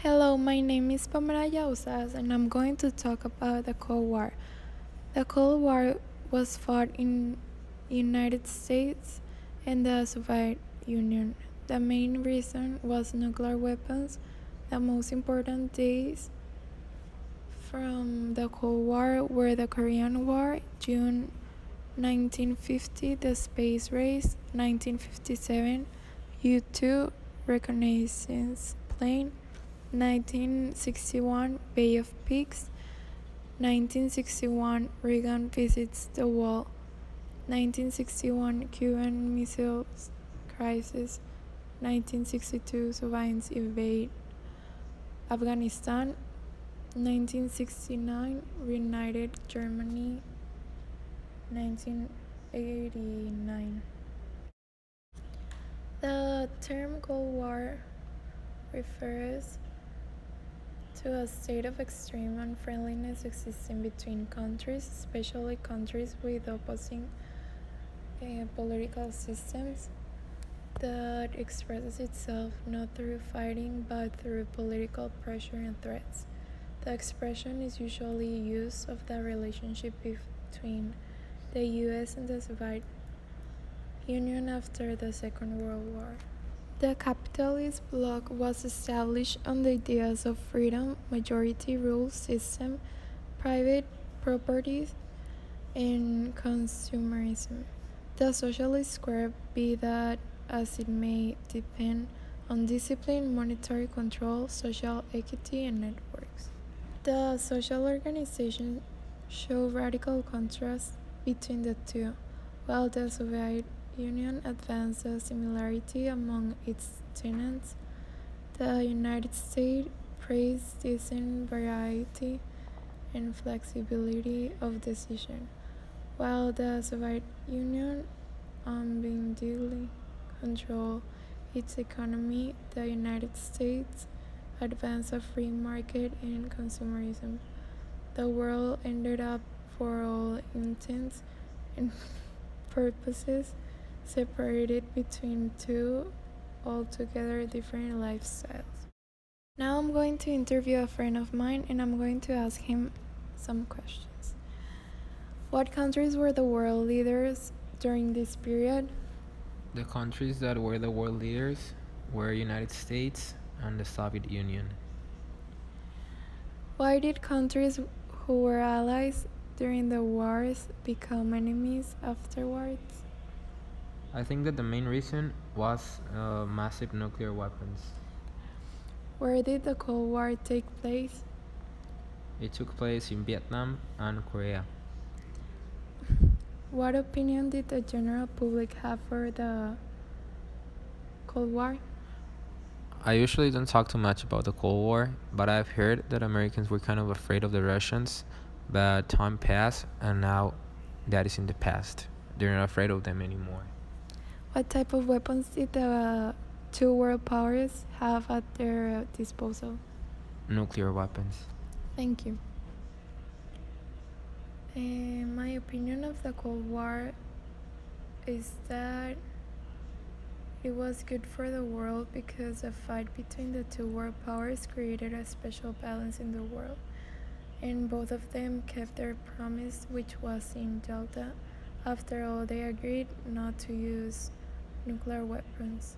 Hello, my name is Pamela Llausas, and I'm going to talk about the Cold War. The Cold War was fought in United States and the Soviet Union. The main reason was nuclear weapons. The most important days from the Cold War were the Korean War, June 1950, the space race, 1957, U-2 reconnaissance plane, 1961 Bay of Pigs, 1961 Reagan visits the wall, 1961 Cuban Missile Crisis, 1962 Soviets invade Afghanistan, 1969 reunited Germany, 1989. The term Cold War refers to a state of extreme unfriendliness existing between countries, especially countries with opposing political systems, that expresses itself not through fighting but through political pressure and threats. The expression is usually used of the relationship between the US and the Soviet Union after the Second World War. The capitalist bloc was established on the ideas of freedom, majority rule system, private property, and consumerism. The socialist square, be that as it may, depend on discipline, monetary control, social equity, and networks. The social organizations show radical contrast between the two, while the Soviet Union advanced the similarity among its tenants. The United States praised decent variety and flexibility of decision, while the Soviet Union unbindingly controlled its economy. The United States advanced a free market and consumerism. The world ended up, for all intents and purposes, separated between two altogether different lifestyles. Now I'm going to interview a friend of mine and I'm going to ask him some questions. What countries were the world leaders during this period? The countries that were the world leaders were United States and the Soviet Union. Why did countries who were allies during the wars become enemies afterwards? I think that the main reason was massive nuclear weapons. Where did the Cold War take place? It took place in Vietnam and Korea. What opinion did the general public have for the Cold War? I usually don't talk too much about the Cold War, but I've heard that Americans were kind of afraid of the Russians, but time passed and now that is in the past. They're not afraid of them anymore. What type of weapons did the two world powers have at their disposal? Nuclear weapons. Thank you. My opinion of the Cold War is that it was good for the world because the fight between the two world powers created a special balance in the world, and both of them kept their promise, which was in Delta. After all, they agreed not to use nuclear weapons.